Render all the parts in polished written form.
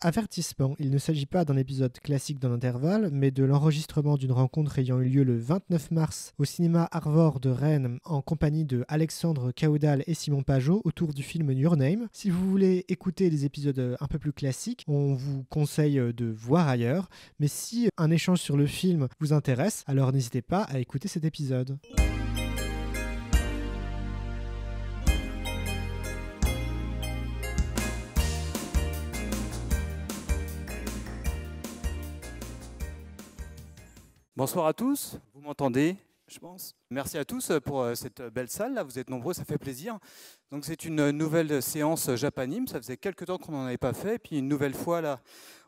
Avertissement, il ne s'agit pas d'un épisode classique dans l'intervalle, mais de l'enregistrement d'une rencontre ayant eu lieu le 29 mars au cinéma Arvor de Rennes en compagnie de Alexandre Caudal et Simon Pajot autour du film Your Name. Si vous voulez écouter des épisodes un peu plus classiques, on vous conseille de voir ailleurs, mais si un échange sur le film vous intéresse, alors n'hésitez pas à écouter cet épisode. Bonsoir à tous, vous m'entendez, je pense. Merci à tous pour cette belle salle, là, vous êtes nombreux, ça fait plaisir. Donc c'est une nouvelle séance Japanime, ça faisait quelques temps qu'on n'en avait pas fait, puis une nouvelle fois, là,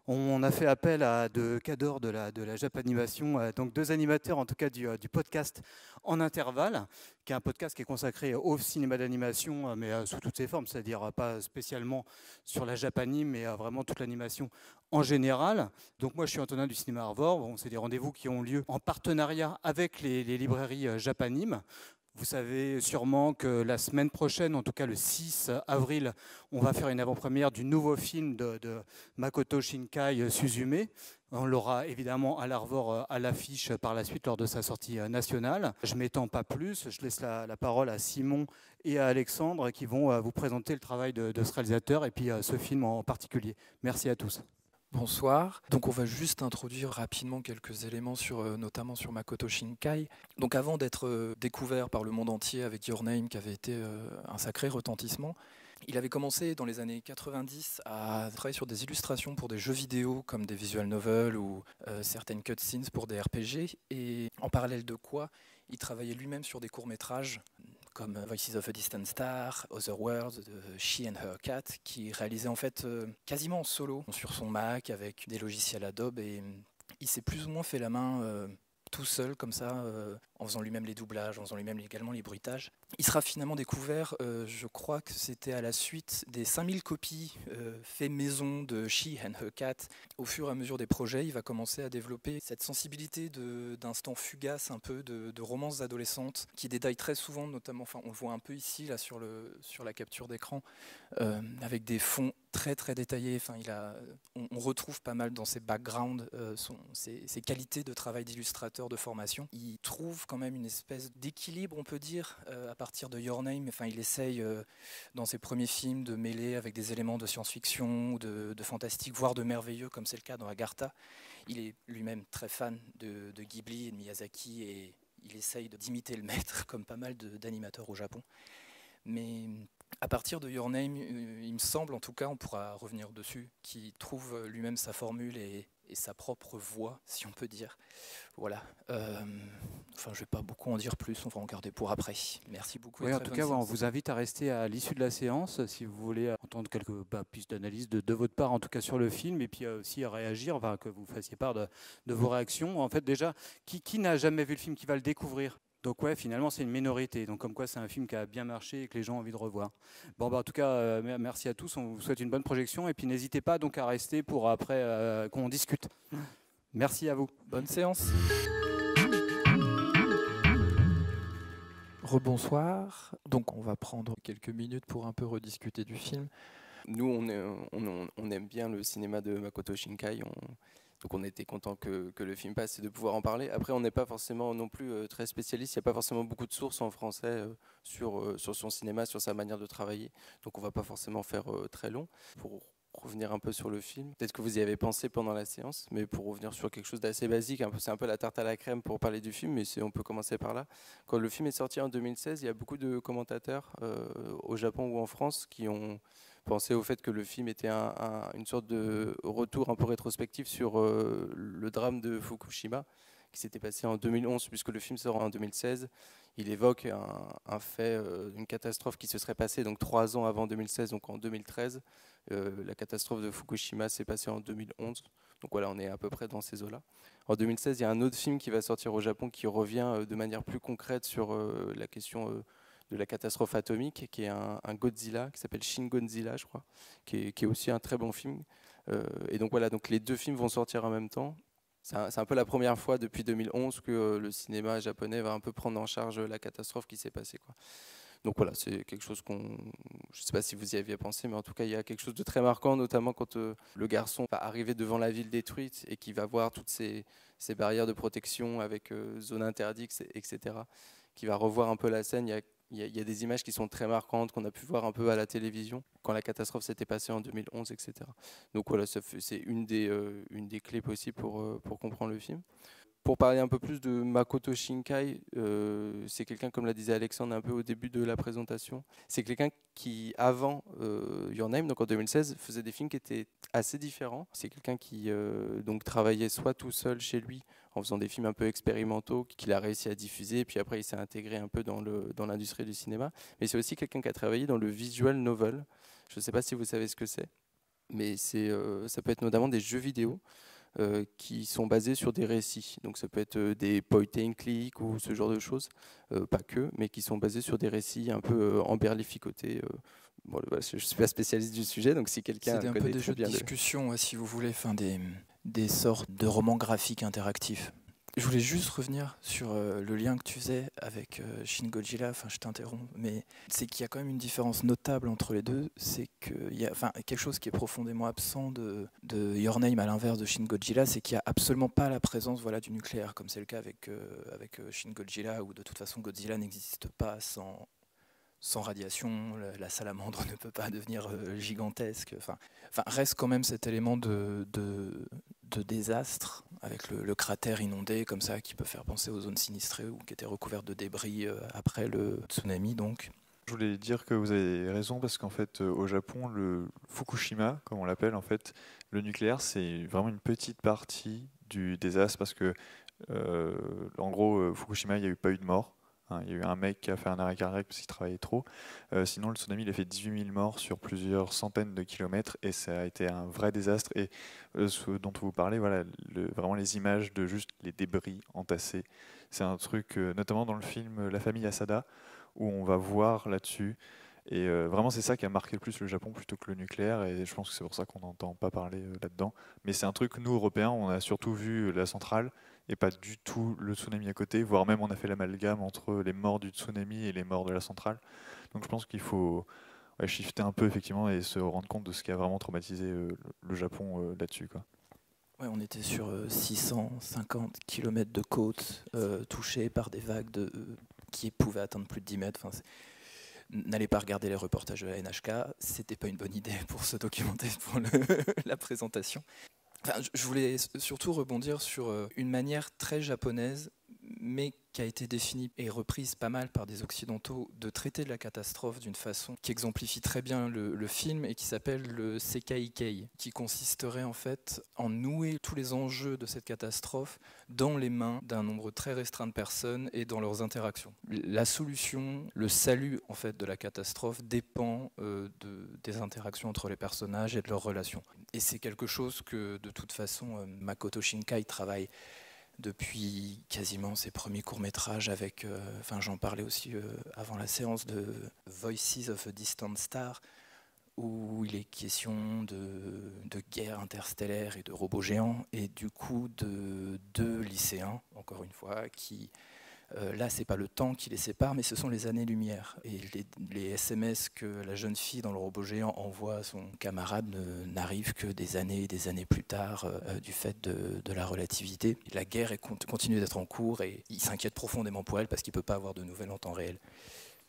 on a fait appel à deux cadors de la Japanimation, donc deux animateurs en tout cas du podcast En Intervalle, qui est un podcast qui est consacré au cinéma d'animation, mais sous toutes ses formes, c'est-à-dire pas spécialement sur la Japanime, mais vraiment toute l'animation en général. Donc moi je suis Antonin du Cinéma Arvor, bon, c'est des rendez-vous qui ont lieu en partenariat avec les librairies Japanime. Vous savez sûrement que la semaine prochaine, en tout cas le 6 avril, on va faire une avant-première du nouveau film de Makoto Shinkai Suzume. On l'aura évidemment à l'Arvor à l'affiche par la suite lors de sa sortie nationale. Je ne m'étends pas plus, je laisse la parole à Simon et à Alexandre qui vont vous présenter le travail de ce réalisateur et puis ce film en particulier. Merci à tous. Bonsoir. Donc on va juste introduire rapidement quelques éléments notamment sur Makoto Shinkai. Donc avant d'être découvert par le monde entier avec Your Name qui avait été un sacré retentissement, il avait commencé dans les années 90 à travailler sur des illustrations pour des jeux vidéo comme des visual novels ou certaines cutscenes pour des RPG. Et en parallèle de quoi, il travaillait lui-même sur des courts-métrages comme Voices of a Distant Star, Other Worlds, de She and Her Cat, qui réalisait en fait quasiment en solo sur son Mac avec des logiciels Adobe, et il s'est plus ou moins fait la main tout seul comme ça, en faisant lui-même les doublages, en faisant lui-même également les bruitages. Il sera finalement découvert, je crois que c'était à la suite des 5000 copies fait maison de She and Her Cat. Au fur et à mesure des projets, il va commencer à développer cette sensibilité d'instants fugaces, un peu de romances adolescentes, qui détaillent très souvent, notamment, enfin on le voit un peu ici là, sur la capture d'écran, avec des fonds très très détaillés. Enfin, on retrouve pas mal dans ses backgrounds ses qualités de travail d'illustrateur de formation. Il trouve quand même une espèce d'équilibre, on peut dire, à partir de Your Name. Enfin, il essaye dans ses premiers films de mêler avec des éléments de science-fiction, de fantastique, voire de merveilleux, comme c'est le cas dans Agartha. Il est lui-même très fan de Ghibli et de Miyazaki, et il essaye d'imiter le maître, comme pas mal d'animateurs au Japon. Mais à partir de Your Name, il me semble, en tout cas, on pourra revenir dessus, qu'il trouve lui-même sa formule et sa propre voix, si on peut dire. Voilà. Enfin, je ne vais pas beaucoup en dire plus, on va en garder pour après. Merci beaucoup. Oui, en tout cas, on vous invite à rester à l'issue de la séance si vous voulez entendre quelques pistes d'analyse de votre part, en tout cas sur le film, et puis aussi à réagir, enfin, que vous fassiez part de vos réactions. En fait, déjà, qui n'a jamais vu le film, qui va le découvrir? Donc ouais, finalement, c'est une minorité. Donc comme quoi, c'est un film qui a bien marché et que les gens ont envie de revoir. Bon, en tout cas, merci à tous. On vous souhaite une bonne projection. Et puis n'hésitez pas donc à rester pour après qu'on discute. Merci à vous. Bonne séance. Rebonsoir. Donc on va prendre quelques minutes pour un peu rediscuter du film. Nous, on aime bien le cinéma de Makoto Shinkai. Donc on était content que le film passe et de pouvoir en parler. Après, on n'est pas forcément non plus très spécialiste. Il n'y a pas forcément beaucoup de sources en français sur son cinéma, sur sa manière de travailler. Donc on ne va pas forcément faire très long. Pour revenir un peu sur le film, peut-être que vous y avez pensé pendant la séance, mais pour revenir sur quelque chose d'assez basique, c'est un peu la tarte à la crème pour parler du film, mais on peut commencer par là. Quand le film est sorti en 2016, il y a beaucoup de commentateurs au Japon ou en France qui ont pensé au fait que le film était une sorte de retour un peu rétrospectif sur le drame de Fukushima qui s'était passé en 2011, puisque le film sort en 2016. Il évoque un fait, une catastrophe qui se serait passée donc 3 ans avant 2016, donc en 2013. La catastrophe de Fukushima s'est passée en 2011. Donc voilà, on est à peu près dans ces eaux-là. En 2016, il y a un autre film qui va sortir au Japon qui revient de manière plus concrète sur la question de la catastrophe atomique, qui est un Godzilla, qui s'appelle Shin Godzilla, je crois, qui est aussi un très bon film. Et donc voilà, donc les deux films vont sortir en même temps. C'est un peu la première fois depuis 2011 que le cinéma japonais va un peu prendre en charge la catastrophe qui s'est passée, quoi. Donc voilà, c'est quelque chose je ne sais pas si vous y aviez pensé, mais en tout cas, il y a quelque chose de très marquant, notamment quand le garçon va arriver devant la ville détruite et qu'il va voir toutes ces barrières de protection avec zone interdite, etc., qui va revoir un peu la scène. Il y a des images qui sont très marquantes, qu'on a pu voir un peu à la télévision, quand la catastrophe s'était passée en 2011, etc. Donc voilà, c'est une des clés possibles pour comprendre le film. Pour parler un peu plus de Makoto Shinkai, c'est quelqu'un, comme l'a disait Alexandre un peu au début de la présentation, c'est quelqu'un qui, avant Your Name, donc en 2016, faisait des films qui étaient assez différents. C'est quelqu'un qui donc travaillait soit tout seul chez lui, en faisant des films un peu expérimentaux, qu'il a réussi à diffuser, et puis après il s'est intégré un peu dans l'industrie du cinéma. Mais c'est aussi quelqu'un qui a travaillé dans le visual novel. Je ne sais pas si vous savez ce que c'est, mais ça peut être notamment des jeux vidéo. Qui sont basés sur des récits. Donc ça peut être des point and click ou ce genre de choses, pas que, mais qui sont basés sur des récits un peu emberlificotés. Bon, je ne suis pas spécialiste du sujet, donc si quelqu'un c'est un peu des jeux de discussion, si vous voulez, des sortes de romans graphiques interactifs. Je voulais juste revenir sur le lien que tu faisais avec Shin Godzilla, je t'interromps, mais c'est qu'il y a quand même une différence notable entre les deux, c'est qu'il y a quelque chose qui est profondément absent de Your Name à l'inverse de Shin Godzilla, c'est qu'il n'y a absolument pas la présence du nucléaire, comme c'est le cas avec Shin Godzilla, où de toute façon Godzilla n'existe pas sans radiation, la salamandre ne peut pas devenir gigantesque. Reste quand même cet élément de désastre, avec le cratère inondé, comme ça, qui peut faire penser aux zones sinistrées ou qui étaient recouvertes de débris après le tsunami. Donc. Je voulais dire que vous avez raison, parce qu'en fait, au Japon, le Fukushima, comme on l'appelle, en fait, le nucléaire, c'est vraiment une petite partie du désastre, parce que, en gros, Fukushima, il n'y a pas eu de mort. Il y a eu un mec qui a fait un arrêt cardiaque parce qu'il travaillait trop. Sinon, le tsunami, il a fait 18 000 morts sur plusieurs centaines de kilomètres et ça a été un vrai désastre. Et ce dont vous parlez, voilà, vraiment les images de juste les débris entassés, c'est un truc, notamment dans le film La famille Asada, où on va voir là-dessus. Et vraiment, c'est ça qui a marqué le plus le Japon plutôt que le nucléaire. Et je pense que c'est pour ça qu'on n'entend pas parler là-dedans. Mais c'est un truc, nous, Européens, on a surtout vu la centrale et pas du tout le tsunami à côté, voire même on a fait l'amalgame entre les morts du tsunami et les morts de la centrale. Donc je pense qu'il faut shifter un peu effectivement et se rendre compte de ce qui a vraiment traumatisé le Japon là-dessus, quoi. Ouais, on était sur 650 km de côte touchées par des vagues qui pouvaient atteindre plus de 10 mètres. N'allez pas regarder les reportages de la NHK, c'était pas une bonne idée pour se documenter pour la présentation. Je voulais surtout rebondir sur une manière très japonaise, mais qui a été définie et reprise pas mal par des occidentaux, de traiter de la catastrophe d'une façon qui exemplifie très bien le film et qui s'appelle le Sekai-kei, qui consisterait en fait en nouer tous les enjeux de cette catastrophe dans les mains d'un nombre très restreint de personnes et dans leurs interactions. La solution, le salut en fait de la catastrophe dépend des interactions entre les personnages et de leurs relations. Et c'est quelque chose que de toute façon Makoto Shinkai travaille depuis quasiment ses premiers courts-métrages avec, j'en parlais aussi avant la séance de Voices of a Distant Star, où il est question de guerre interstellaire et de robots géants, et du coup de deux lycéens, encore une fois, qui... là, c'est pas le temps qui les sépare, mais ce sont les années-lumière. Et les SMS que la jeune fille dans le robot géant envoie à son camarade n'arrivent que des années et des années plus tard du fait de la relativité. La guerre continue d'être en cours et il s'inquiète profondément pour elle parce qu'il ne peut pas avoir de nouvelles en temps réel.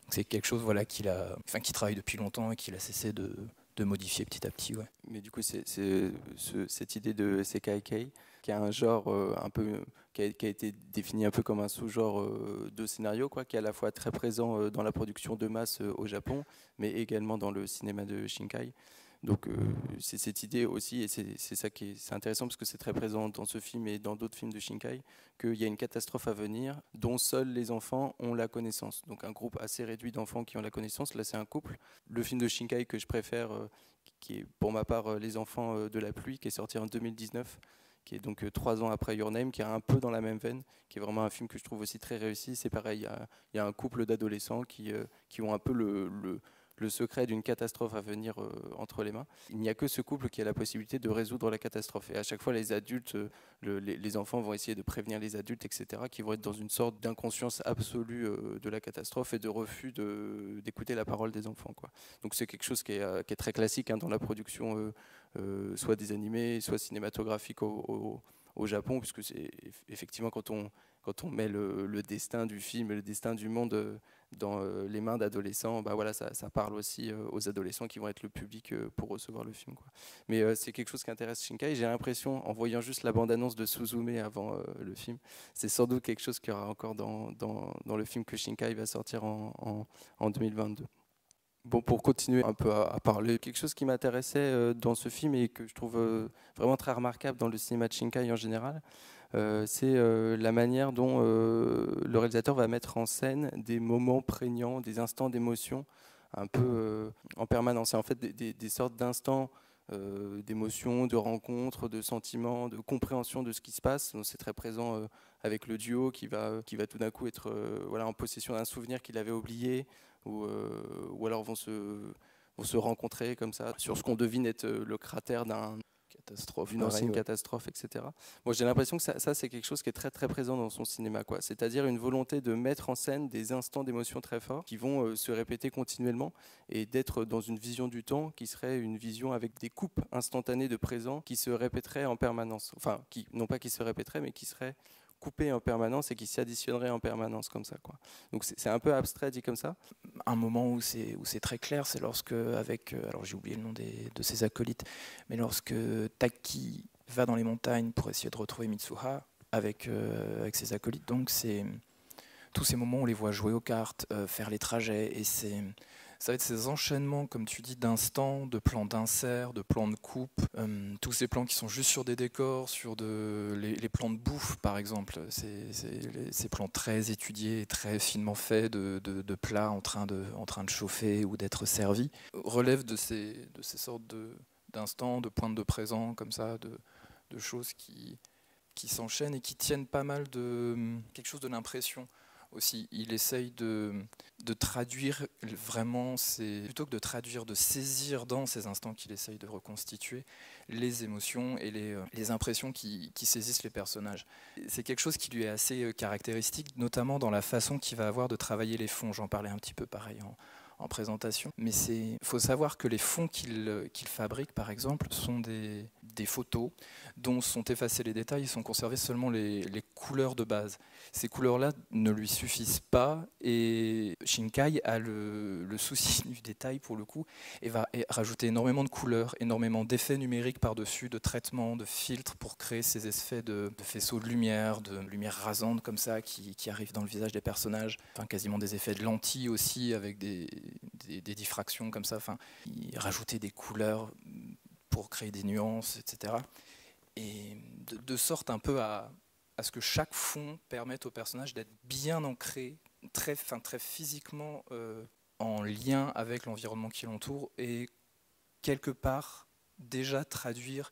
C'est quelque chose qui travaille depuis longtemps et qu'il a cessé de modifier petit à petit. Ouais. Mais du coup, cette idée de Sekai-kei, qui a un genre un peu... Qui a été défini un peu comme un sous-genre de scénario, qui est à la fois très présent dans la production de masse au Japon, mais également dans le cinéma de Shinkai. Donc c'est cette idée aussi, et c'est ça qui est intéressant, parce que c'est très présent dans ce film et dans d'autres films de Shinkai, qu'il y a une catastrophe à venir dont seuls les enfants ont la connaissance. Donc un groupe assez réduit d'enfants qui ont la connaissance, là c'est un couple. Le film de Shinkai que je préfère, qui est pour ma part Les enfants de la pluie, qui est sorti en 2019, qui est donc 3 ans après Your Name, qui est un peu dans la même veine, qui est vraiment un film que je trouve aussi très réussi. C'est pareil, il y a un couple d'adolescents qui ont un peu le secret d'une catastrophe à venir entre les mains. Il n'y a que ce couple qui a la possibilité de résoudre la catastrophe. Et à chaque fois, les adultes, les enfants vont essayer de prévenir les adultes, etc., qui vont être dans une sorte d'inconscience absolue de la catastrophe et de refus d'écouter la parole des enfants, quoi. Donc c'est quelque chose qui est très classique dans la production, soit des animés, soit cinématographique au Japon, puisque c'est effectivement quand on met le destin du film et le destin du monde dans les mains d'adolescents, voilà, ça parle aussi aux adolescents qui vont être le public pour recevoir le film, quoi. Mais c'est quelque chose qui intéresse Shinkai. J'ai l'impression, en voyant juste la bande-annonce de Suzume avant le film, c'est sans doute quelque chose qu'il y aura encore dans le film que Shinkai va sortir en 2022. Bon, pour continuer un peu à parler, quelque chose qui m'intéressait dans ce film et que je trouve vraiment très remarquable dans le cinéma de Shinkai en général, c'est la manière dont le réalisateur va mettre en scène des moments prégnants, des instants d'émotion un peu en permanence. C'est en fait des sortes d'instants d'émotion, de rencontres, de sentiments, de compréhension de ce qui se passe. Donc, c'est très présent avec le duo qui va tout d'un coup être en possession d'un souvenir qu'il avait oublié, ou alors vont se rencontrer comme ça sur ce qu'on devine être le cratère d'une ancienne catastrophe, etc. Moi, j'ai l'impression que ça c'est quelque chose qui est très très présent dans son cinéma, quoi. C'est-à-dire une volonté de mettre en scène des instants d'émotion très forts qui vont se répéter continuellement et d'être dans une vision du temps qui serait une vision avec des coupes instantanées de présent qui se répéteraient en permanence. Enfin, non pas qui se répéteraient, mais qui seraient coupés en permanence et qui s'y additionneraient en permanence comme ça, quoi. Donc c'est un peu abstrait dit comme ça. Un moment où c'est très clair, c'est lorsque, alors j'ai oublié le nom de ses acolytes, mais lorsque Taki va dans les montagnes pour essayer de retrouver Mitsuha avec ses acolytes. Donc c'est tous ces moments où on les voit jouer aux cartes, faire les trajets, et ça va être ces enchaînements, comme tu dis, d'instants, de plans d'insert, de plans de coupe, tous ces plans qui sont juste sur des décors, sur les plans de bouffe par exemple, ces plans très étudiés, très finement faits de plats en train de chauffer ou d'être servis, relèvent de ces sortes d'instants, de pointes de présent, comme ça, de choses qui s'enchaînent et qui tiennent pas mal de quelque chose de l'impression. Aussi, il essaye de traduire vraiment, plutôt que de traduire, de saisir dans ces instants qu'il essaye de reconstituer les émotions et les impressions qui saisissent les personnages. C'est quelque chose qui lui est assez caractéristique, notamment dans la façon qu'il va avoir de travailler les fonds. J'en parlais un petit peu pareil en présentation. Mais il faut savoir que les fonds qu'il fabrique, par exemple, sont des photos dont sont effacés les détails et sont conservés seulement les couleurs de base. Ces couleurs-là ne lui suffisent pas et Shinkai a le souci du détail pour le coup et va rajouter énormément de couleurs, énormément d'effets numériques par-dessus, de traitements, de filtres pour créer ces effets de faisceaux de lumière rasante comme ça qui arrivent dans le visage des personnages. Enfin, quasiment des effets de lentilles aussi avec des diffractions comme ça. Enfin, il rajoutait des couleurs pour créer des nuances, etc. Et de sorte un peu à ce que chaque fond permette au personnage d'être bien ancré, très physiquement en lien avec l'environnement qui l'entoure et quelque part déjà traduire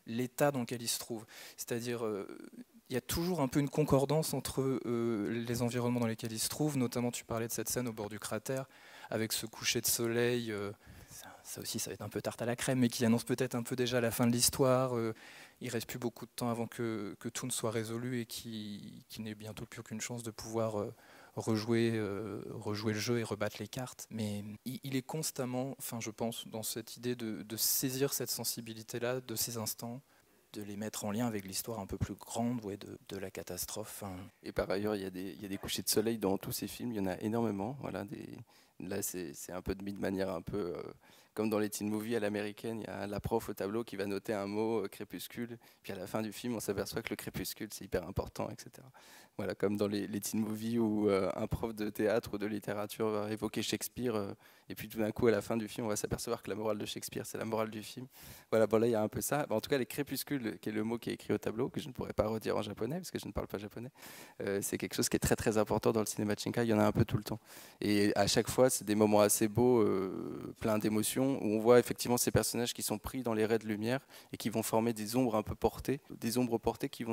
l'état dans lequel il se trouve. C'est-à-dire, il y a toujours un peu une concordance entre les environnements dans lesquels il se trouve, notamment tu parlais de cette scène au bord du cratère, avec ce coucher de soleil, ça aussi ça va être un peu tarte à la crème, mais qui annonce peut-être un peu déjà la fin de l'histoire. Il ne reste plus beaucoup de temps avant que tout ne soit résolu et qu'il n'ait bientôt plus aucune chance de pouvoir rejouer le jeu et rebattre les cartes. Mais il est constamment, je pense, dans cette idée de saisir cette sensibilité-là de ces instants, de les mettre en lien avec l'histoire un peu plus grande de la catastrophe. Et par ailleurs, il y a des couchers de soleil dans tous ces films, il y en a énormément. Voilà, là, c'est un peu mis de manière un peu comme dans les teen movies à l'américaine, il y a la prof au tableau qui va noter un mot crépuscule, puis à la fin du film, on s'aperçoit que le crépuscule, c'est hyper important, etc. Voilà, comme dans les teen movies où un prof de théâtre ou de littérature va évoquer Shakespeare, et puis tout d'un coup, à la fin du film, on va s'apercevoir que la morale de Shakespeare, c'est la morale du film. Voilà, bon là, il y a un peu ça. En tout cas, les crépuscules, qui est le mot qui est écrit au tableau, que je ne pourrais pas redire en japonais, parce que je ne parle pas japonais, c'est quelque chose qui est très très important dans le cinéma de Shinkai, il y en a un peu tout le temps. Et à chaque fois, c'est des moments assez beaux, pleins d'émotions, composition où on voit effectivement ces personnages qui sont pris dans les raies de lumière et qui vont former des ombres un peu portées, des ombres portées qui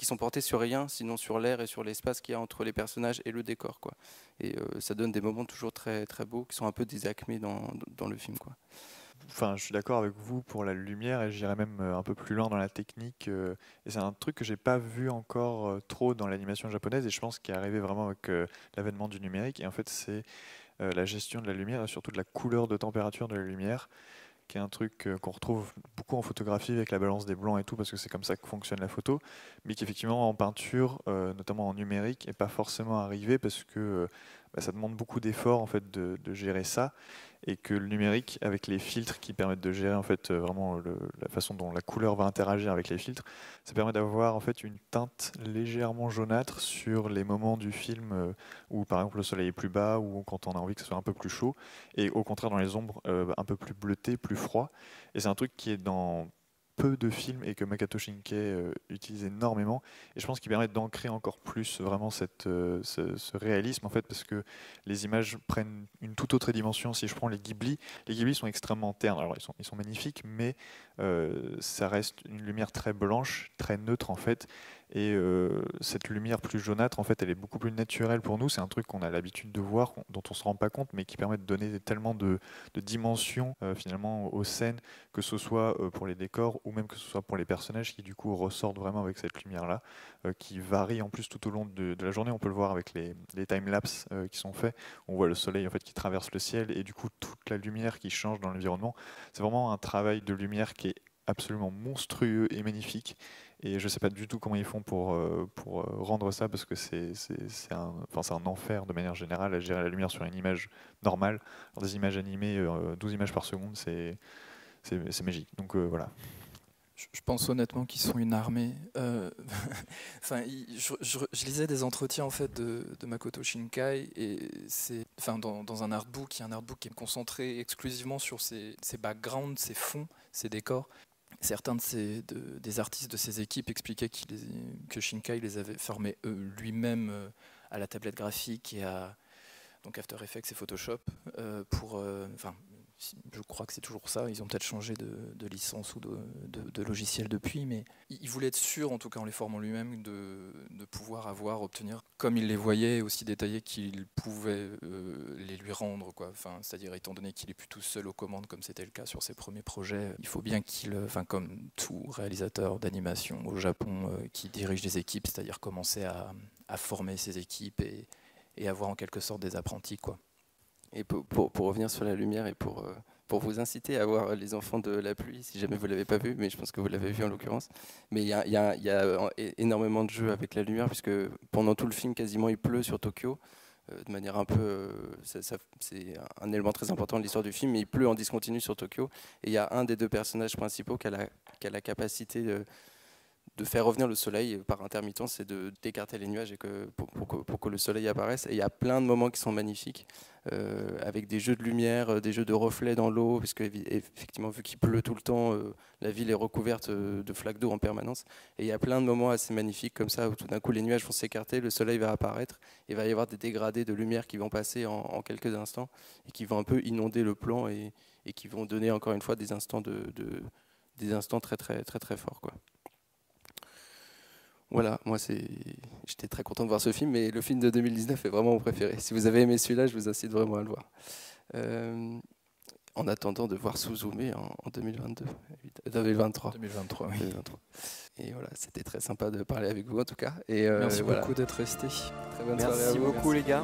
sont portées sur rien, sinon sur l'air et sur l'espace qu'il y a entre les personnages et le décor, quoi. Et ça donne des moments toujours très, très beaux qui sont un peu des acmés dans le film, quoi. Enfin, je suis d'accord avec vous pour la lumière et j'irais même un peu plus loin dans la technique. Et c'est un truc que j'ai pas vu encore trop dans l'animation japonaise et je pense qu'il est arrivé vraiment avec l'avènement du numérique. Et en fait, c'est la gestion de la lumière et surtout de la couleur de température de la lumière, qui est un truc qu'on retrouve beaucoup en photographie avec la balance des blancs et tout, parce que c'est comme ça que fonctionne la photo, mais qui effectivement en peinture, notamment en numérique, n'est pas forcément arrivé parce que ça demande beaucoup d'efforts en fait de gérer ça, et que le numérique, avec les filtres qui permettent de gérer en fait vraiment la façon dont la couleur va interagir avec les filtres, ça permet d'avoir en fait une teinte légèrement jaunâtre sur les moments du film où par exemple le soleil est plus bas ou quand on a envie que ce soit un peu plus chaud, et au contraire dans les ombres un peu plus bleuté, plus froid. Et c'est un truc qui est dans peu de films et que Makoto Shinkai utilise énormément, et je pense qu'il permet d'ancrer encore plus vraiment ce réalisme en fait, parce que les images prennent une toute autre dimension. Si je prends les Ghibli sont extrêmement ternes, alors ils sont magnifiques, mais ça reste une lumière très blanche, très neutre en fait, et cette lumière plus jaunâtre en fait elle est beaucoup plus naturelle pour nous. C'est un truc qu'on a l'habitude de voir, dont on se rend pas compte, mais qui permet de donner tellement de dimensions finalement aux scènes, que ce soit pour les décors ou même que ce soit pour les personnages, qui du coup ressortent vraiment avec cette lumière là, qui varie en plus tout au long de la journée. On peut le voir avec les time-lapse qui sont faits, on voit le soleil en fait qui traverse le ciel et du coup toute la lumière qui change dans l'environnement. C'est vraiment un travail de lumière qui est absolument monstrueux et magnifique, et je sais pas du tout comment ils font pour rendre ça, parce que c'est un enfer de manière générale à gérer la lumière sur une image normale. Alors, des images animées 12 images par seconde, c'est magique, donc voilà. Je pense honnêtement qu'ils sont une armée. Enfin, je lisais des entretiens en fait de Makoto Shinkai, et c'est dans un artbook, qui est concentré exclusivement sur ses backgrounds, ses fonds, ses décors. Certains des artistes de ses équipes expliquaient que Shinkai les avait formés lui-même à la tablette graphique et à donc After Effects et Photoshop je crois que c'est toujours ça. Ils ont peut-être changé de licence ou de logiciel depuis, mais il voulait être sûr, en tout cas en les formant lui-même, de pouvoir obtenir, comme il les voyait, aussi détaillés qu'il pouvait les lui rendre, quoi. Enfin, c'est-à-dire, étant donné qu'il est plus tout seul aux commandes, comme c'était le cas sur ses premiers projets, il faut bien comme tout réalisateur d'animation au Japon qui dirige des équipes, c'est-à-dire commencer à former ses équipes et avoir en quelque sorte des apprentis, quoi. Et pour revenir sur la lumière et pour vous inciter à voir Les Enfants de la pluie, si jamais vous ne l'avez pas vu, mais je pense que vous l'avez vu en l'occurrence. Mais il y a énormément de jeux avec la lumière, puisque pendant tout le film, quasiment, il pleut sur Tokyo, de manière un peu... c'est un élément très important de l'histoire du film, mais il pleut en discontinu sur Tokyo. Et il y a un des deux personnages principaux qui a la capacité de faire revenir le soleil par intermittence, c'est d'écarter les nuages et pour que le soleil apparaisse. Et il y a plein de moments qui sont magnifiques, avec des jeux de lumière, des jeux de reflets dans l'eau, parce qu'effectivement, vu qu'il pleut tout le temps, la ville est recouverte de flaques d'eau en permanence. Et il y a plein de moments assez magnifiques comme ça, où tout d'un coup les nuages vont s'écarter, le soleil va apparaître, et il va y avoir des dégradés de lumière qui vont passer en quelques instants, et qui vont un peu inonder le plan, et qui vont donner encore une fois des instants des instants très très très très forts, quoi. Voilà, moi j'étais très content de voir ce film, mais le film de 2019 est vraiment mon préféré. Si vous avez aimé celui-là, je vous incite vraiment à le voir. En attendant de voir Suzume en 2023. 2023, oui. 2023. Et voilà, c'était très sympa de parler avec vous en tout cas. Et merci beaucoup d'être resté. Très bonne soirée à vous. Merci beaucoup les gars.